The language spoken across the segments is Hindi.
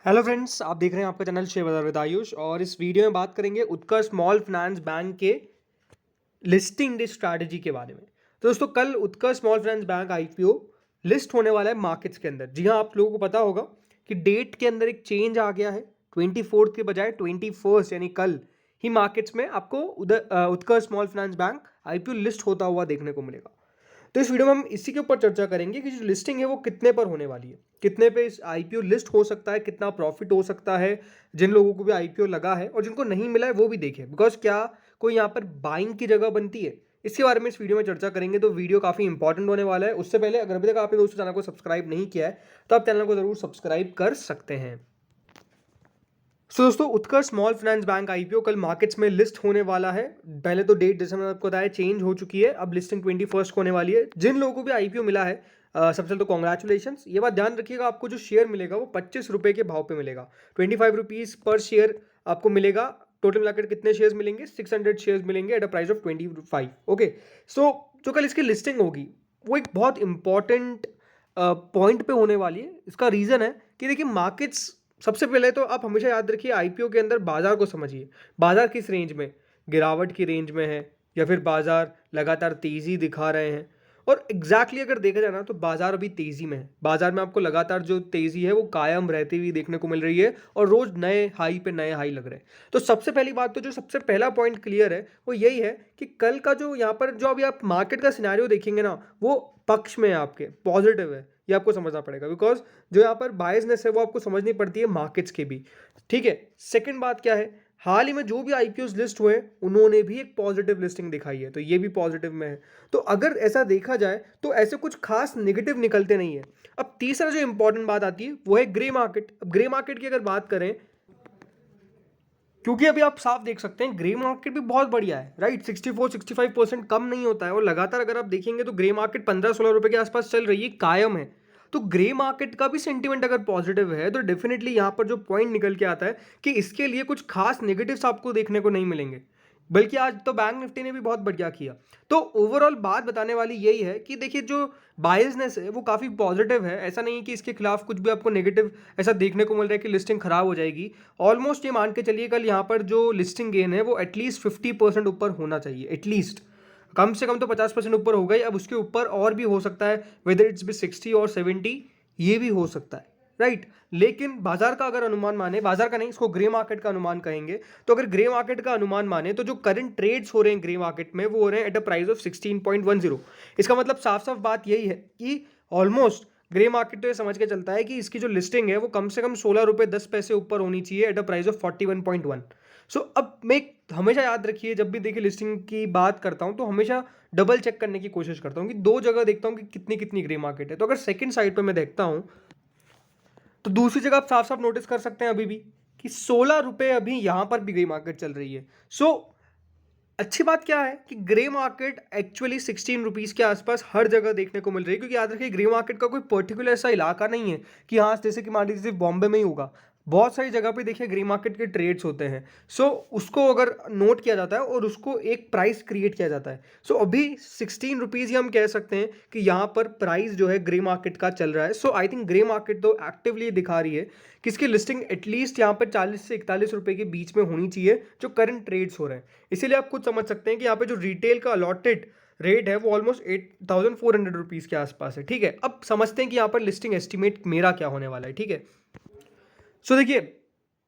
हेलो फ्रेंड्स, आप देख रहे हैं आपका चैनल शेयर बाजार विद आयुष। और इस वीडियो में बात करेंगे उत्कर्ष स्मॉल फाइनेंस बैंक के लिस्टिंग स्ट्रैटेजी के बारे में। तो दोस्तों, कल Utkarsh small finance bank IPO list होने वाला है मार्केट्स के अंदर। जी हाँ, आप लोगों को पता होगा कि डेट के अंदर एक चेंज आ गया है। 24 के बजाय 21 यानी कल ही मार्केट्स में आपको उधर Utkarsh small finance bank IPO list होता हुआ देखने को मिलेगा। तो इस वीडियो में हम इसी के ऊपर चर्चा करेंगे कि जो लिस्टिंग है वो कितने पर होने वाली है, कितने पे इस आईपीओ लिस्ट हो सकता है, कितना प्रॉफिट हो सकता है जिन लोगों को भी आईपीओ लगा है, और जिनको नहीं मिला है वो भी देखें, बिकॉज क्या कोई यहाँ पर बाइंग की जगह बनती है। इसके बारे में इस वीडियो में चर्चा करेंगे। तो वीडियो काफी इंपॉर्टेंट होने वाला है। उससे पहले अगर अभी तक आपने दोस्तों चैनल को सब्सक्राइब नहीं किया है तो आप चैनल को जरूर सब्सक्राइब कर सकते हैं। दोस्तों, उत्कर्ष स्मॉल फाइनेंस बैंक आईपीओ कल मार्केट्स में लिस्ट होने वाला है। पहले तो डेट जैसे मैंने आपको बताया चेंज हो चुकी है, अब लिस्टिंग 21 को होने वाली है। जिन लोगों को भी आईपीओ मिला है सबसे पहले तो कॉन्ग्रेचुलेशन। ये बात ध्यान रखिएगा, आपको जो शेयर मिलेगा वो 25 रुपये के भाव पे मिलेगा। 25 रुपीज़ पर शेयर आपको मिलेगा। टोटल मिलाकर कितने शेयर्स मिलेंगे? 600 शेयर्स मिलेंगे at a price of 25। Okay, so जो कल इसकी लिस्टिंग होगी वो एक बहुत इंपॉर्टेंट पॉइंट पे होने वाली है। इसका रीज़न है कि देखिए, मार्केट्स सबसे पहले तो आप हमेशा याद रखिए आईपीओ के अंदर बाजार को समझिए। बाजार किस रेंज में, गिरावट की रेंज में है या फिर बाजार लगातार तेजी दिखा रहे हैं? और एग्जैक्टली अगर देखा जाए ना तो बाजार अभी तेजी में है। बाजार में आपको लगातार जो तेजी है वो कायम रहती हुई देखने को मिल रही है और रोज नए हाई पे नए हाई लग रहे हैं। तो सबसे पहली बात तो जो सबसे पहला पॉइंट क्लियर है वो यही है कि कल का जो यहाँ पर जो अभी आप मार्केट का सिनेरियो देखेंगे ना, वो पक्ष में है, आपके पॉजिटिव है। ये आपको समझना पड़ेगा, बिकॉज जो यहाँ पर बायसनेस है वो आपको समझनी पड़ती है मार्केट्स के भी। ठीक है, सेकंड बात क्या है, हाल ही में जो भी आईपीओस लिस्ट हुए उन्होंने भी एक पॉजिटिव लिस्टिंग दिखाई है, तो ये भी पॉजिटिव में है। तो अगर ऐसा देखा जाए तो ऐसे कुछ खास नेगेटिव निकलते नहीं है। अब तीसरा जो इंपॉर्टेंट बात आती है वो है ग्रे मार्केट। अब ग्रे मार्केट की अगर बात करें, क्योंकि अभी आप साफ देख सकते हैं ग्रे मार्केट भी बहुत बढ़िया है, राइट। 64-65% कम नहीं होता है, और लगातार अगर आप देखेंगे तो ग्रे मार्केट 15-16 रुपए के आसपास चल रही है, कायम है। तो ग्रे मार्केट का भी सेंटीमेंट अगर पॉजिटिव है तो डेफिनेटली यहाँ पर जो पॉइंट निकल के आता है कि इसके लिए कुछ खास नेगेटिव्स आपको देखने को नहीं मिलेंगे। बल्कि आज तो बैंक निफ्टी ने भी बहुत बढ़िया किया। तो ओवरऑल बात बताने वाली यही है कि देखिए, जो बायसनेस है वो काफ़ी पॉजिटिव है। ऐसा नहीं है कि इसके खिलाफ कुछ भी आपको नेगेटिव ऐसा देखने को मिल रहा है कि लिस्टिंग खराब हो जाएगी। ऑलमोस्ट ये मान के चलिए कल यहाँ पर जो लिस्टिंग गेन है वो एटलीस्ट 50% ऊपर होना चाहिए। एटलीस्ट कम से कम तो 50% ऊपर होगा ही। अब उसके ऊपर और भी हो सकता है, वेदर इट्स भी 60 और 70, ये भी हो सकता है, राइट। लेकिन बाजार का अगर अनुमान माने, बाजार का नहीं, इसको ग्रे मार्केट का अनुमान कहेंगे, तो अगर ग्रे मार्केट का अनुमान माने तो जो करंट ट्रेड्स हो रहे हैं ग्रे मार्केट में वो हो रहे हैं एट अ प्राइस ऑफ 16.10। इसका मतलब साफ साफ बात यही है कि ऑलमोस्ट ग्रे मार्केट तो ये समझ के चलता है कि इसकी जो लिस्टिंग है वो कम से कम 16 रुपये 10 पैसे ऊपर होनी चाहिए एट अ प्राइस ऑफ 41.1। सो अब मैं हमेशा याद रखिए, जब भी देखिए लिस्टिंग की बात करता हूं तो हमेशा डबल चेक करने की कोशिश करता हूं कि दो जगह देखता हूं कि कितनी कितनी ग्रे मार्केट है। तो अगर सेकंड साइड पर मैं देखता हूं तो दूसरी जगह आप साफ साफ नोटिस कर सकते हैं अभी भी कि 16 रुपए अभी यहां पर भी ग्रे मार्केट चल रही है। सो अच्छी बात क्या है कि ग्रे मार्केट एक्चुअली 16 रुपीज़ के आसपास हर जगह देखने को मिल रही है। क्योंकि याद रखिए, ग्रे मार्केट का कोई पर्टिकुलर ऐसा इलाका नहीं है कि हाँ जैसे कि मान लीजिए सिर्फ बॉम्बे में ही होगा। बहुत सारी जगह पे देखिए ग्रे मार्केट के ट्रेड्स होते हैं। सो उसको अगर नोट किया जाता है और उसको एक प्राइस क्रिएट किया जाता है। सो अभी 16 रुपीज़ ही हम कह सकते हैं कि यहाँ पर प्राइस जो है ग्रे मार्केट का चल रहा है। सो आई थिंक ग्रे मार्केट तो एक्टिवली दिखा रही है कि इसकी लिस्टिंग एटलीस्ट यहाँ पर 40 से 41 रुपये के बीच में होनी चाहिए जो करंट ट्रेड्स हो रहे हैं। इसीलिए आप खुद समझ सकते हैं कि यहाँ पे जो रिटेल का अलॉटेड रेट है वो ऑलमोस्ट 8,400 रुपीज़ के आसपास है। ठीक है, अब समझते हैं कि यहाँ पर लिस्टिंग एस्टिमेट मेरा क्या होने वाला है। ठीक है, सो देखिए,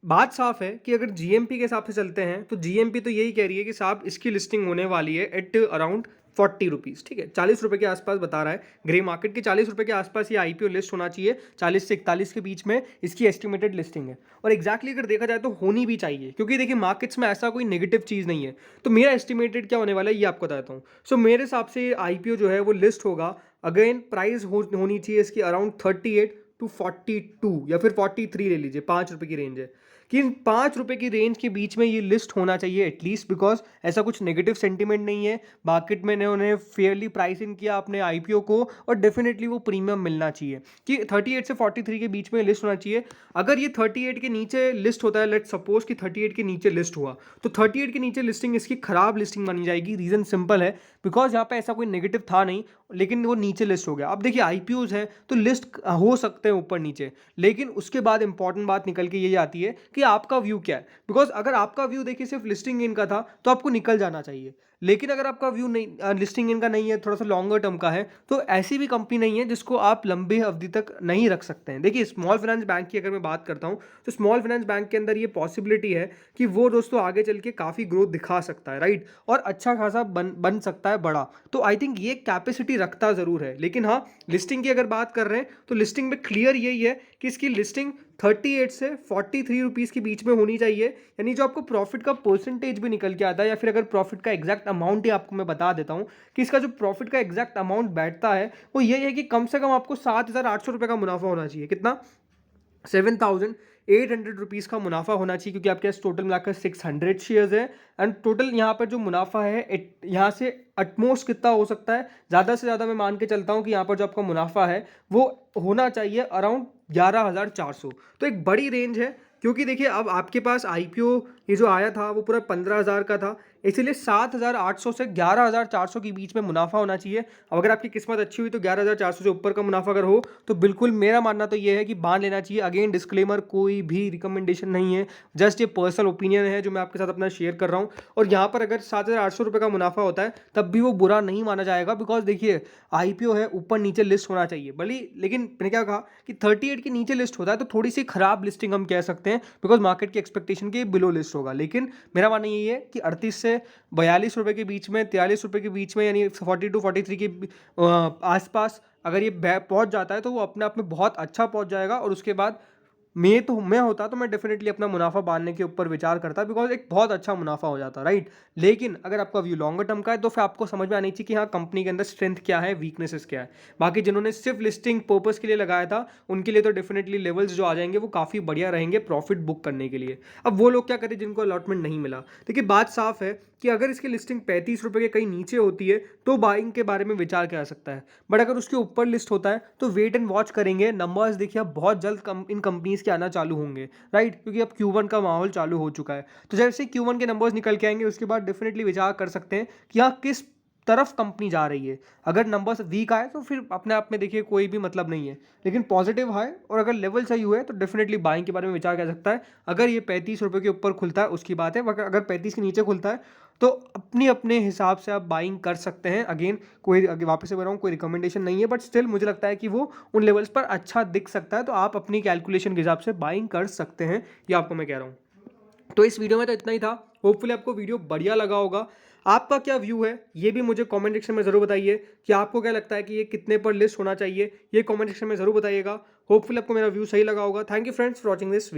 बात साफ है कि अगर जीएमपी के हिसाब से चलते हैं तो जीएमपी तो यही कह रही है कि साहब इसकी लिस्टिंग होने वाली है एट अराउंड 40 रुपीज़। ठीक है, 40 रुपये के आसपास बता रहा है ग्रे मार्केट के। 40 रुपये के आसपास ये आईपीओ लिस्ट होना चाहिए। 40 से 41 के बीच में इसकी एस्टिमेटेड लिस्टिंग है। और एग्जैक्टली अगर देखा जाए तो होनी भी चाहिए, क्योंकि देखिए मार्केट्स में ऐसा कोई नेगेटिव चीज़ नहीं है। तो मेरा एस्टिमेटेड क्या होने वाला है ये आपको बताता हूँ। सो मेरे हिसाब से आईपीओ जो है वो लिस्ट होगा, अगेन प्राइस होनी चाहिए इसकी अराउंड 38 टू 42 या फिर 43 ले लीजिए, 5 रुपये की रेंज है। कि इन 5 रुपये की रेंज के बीच में ये लिस्ट होना चाहिए एटलीस्ट, बिकॉज ऐसा कुछ नेगेटिव सेंटीमेंट नहीं है मार्केट में, उन्होंने फेयरली प्राइसिंग किया अपने आईपीओ को और डेफिनेटली वो प्रीमियम मिलना चाहिए कि 38 से 43 के बीच में लिस्ट होना चाहिए। अगर ये 38 के नीचे लिस्ट होता है, लेट सपोज कि 38 के नीचे लिस्ट हुआ, तो 38 के नीचे लिस्टिंग इसकी खराब लिस्टिंग मानी जाएगी। रीजन सिंपल है, बिकॉज यहाँ पे ऐसा कोई नेगेटिव था नहीं, लेकिन वो नीचे लिस्ट हो गया। अब देखिए आईपीओज है तो लिस्ट हो सकते हैं ऊपर नीचे, लेकिन उसके बाद इंपॉर्टेंट बात निकल के ये आती है कि आपका व्यू क्या है। बिकॉज अगर आपका व्यू देखिए सिर्फ लिस्टिंग इन का था तो आपको निकल जाना चाहिए, लेकिन अगर आपका व्यू नहीं लिस्टिंग इनका नहीं है, थोड़ा सा लॉन्गर टर्म का है, तो ऐसी भी कंपनी नहीं है जिसको आप लंबी अवधि तक नहीं रख सकते हैं। देखिए स्मॉल फाइनेंस बैंक की अगर मैं बात करता हूं तो स्मॉल फाइनेंस बैंक के अंदर ये पॉसिबिलिटी है कि वो दोस्तों आगे चल के काफ़ी ग्रोथ दिखा सकता है, राइट, और अच्छा खासा बन सकता है बड़ा। तो आई थिंक ये कैपेसिटी रखता ज़रूर है। लेकिन हाँ, लिस्टिंग की अगर बात कर रहे हैं तो लिस्टिंग में क्लियर यही है कि इसकी लिस्टिंग 38 से 43 रुपीज़ के बीच में होनी चाहिए। यानी जो आपको प्रॉफिट का परसेंटेज भी निकल के आता है, या फिर अगर प्रॉफिट का एग्जैक्ट अमाउंट ही आपको मैं बता देता हूँ कि इसका जो प्रॉफिट का एग्जैक्ट अमाउंट बैठता है वो यही है कि कम से कम आपको 7,800 रुपये का मुनाफा होना चाहिए। कितना? 7,800 रुपीज़ का मुनाफा होना चाहिए, क्योंकि आपके पास टोटल मिलाकर 600 शेयर्स है। एंड टोटल यहाँ पर जो मुनाफा है यहाँ से अटमोस्ट कितना हो सकता है, ज़्यादा से ज़्यादा मैं मान के चलता हूँ कि यहाँ पर जो आपका मुनाफा है वो होना चाहिए अराउंड 11,400। तो एक बड़ी रेंज है, क्योंकि देखिए अब आपके पास आईपीओ ये जो आया था वो पूरा 15,000 का था, इसीलिए 7,800 से 11,400 के बीच में मुनाफा होना चाहिए। अब अगर आपकी किस्मत अच्छी हुई तो 11,400 से ऊपर का मुनाफा अगर हो तो बिल्कुल मेरा मानना तो ये है कि बांध लेना चाहिए। अगेन डिस्क्लेमर, कोई भी रिकमेंडेशन नहीं है, जस्ट ये पर्सनल ओपिनियन है जो मैं आपके साथ अपना शेयर कर रहा हूँ। और यहाँ पर अगर 7,800 रुपये का मुनाफा होता है तब भी वो बुरा नहीं माना जाएगा, बिकॉज देखिए आईपीओ है, ऊपर नीचे लिस्ट होना चाहिए भले, लेकिन मैंने क्या कहा कि 38 के नीचे लिस्ट होता है तो थोड़ी सी खराब लिस्टिंग हम कह सकते हैं, बिकॉज मार्केट की एक्सपेक्टेशन के बिलो लिस्ट होगा। लेकिन मेरा मानना यही है कि 38 से 42 रुपये के बीच में, 43 रुपये के बीच में, यानी 42 43 के आसपास अगर ये पहुंच जाता है तो वो अपने आप में बहुत अच्छा पहुंच जाएगा। और उसके बाद मैं होता तो मैं डेफिनेटली अपना मुनाफा बांधने के ऊपर विचार करता, बिकॉज एक बहुत अच्छा मुनाफा हो जाता, राइट। लेकिन अगर आपका व्यू लॉन्गर टर्म का है तो फिर आपको समझ में आनी चाहिए कि हाँ कंपनी के अंदर स्ट्रेंथ क्या है, वीकनेसेस क्या है। बाकी जिन्होंने सिर्फ लिस्टिंग पर्पस के लिए लगाया था उनके लिए तो डेफिनेटली लेवल्स जो आ जाएंगे वो काफ़ी बढ़िया रहेंगे प्रॉफिट बुक करने के लिए। अब वो लोग क्या करें जिनको अलॉटमेंट नहीं मिला? देखिए बात साफ है कि अगर इसकी लिस्टिंग 35 रुपये के कहीं नीचे होती है तो बाइंग के बारे में विचार किया जा सकता है, बट अगर उसके ऊपर लिस्ट होता है तो वेट एंड वॉच करेंगे। नंबर्स देखिए अब बहुत जल्द इन कंपनीज के आना चालू होंगे, राइट, क्योंकि अब Q1 का माहौल चालू हो चुका है। तो जैसे Q1 के नंबर्स निकल के आएंगे उसके बाद डेफिनेटली विचार कर सकते हैं कि हाँ किस तरफ कंपनी जा रही है। अगर नंबर्स वीक आए तो फिर अपने आप में देखिए कोई भी मतलब नहीं है, लेकिन पॉजिटिव है और अगर लेवल सही हुए तो डेफिनेटली बाइंग के बारे में विचार कर सकता है। अगर ये 35 रुपये के ऊपर खुलता है उसकी बात है, अगर 35 के नीचे खुलता है तो अपने अपने हिसाब से आप बाइंग कर सकते हैं। अगेन कोई वापस से बोल रहा हूँ कोई रिकमेंडेशन नहीं है, बट स्टिल मुझे लगता है कि वो उन लेवल्स पर अच्छा दिख सकता है, तो आप अपनी कैलकुलेशन के हिसाब से बाइंग कर सकते हैं, ये आपको मैं कह रहा हूँ। तो इस वीडियो में तो इतना ही था, होपफुली आपको वीडियो बढ़िया लगा होगा। आपका क्या व्यू है ये भी मुझे कमेंट सेक्शन में ज़रूर बताइए कि आपको क्या लगता है कि ये कितने पर लिस्ट होना चाहिए, ये कमेंट सेक्शन में ज़रूर बताइएगा। होपफुली आपको मेरा व्यू सही लगा होगा। Thank you friends for watching this video.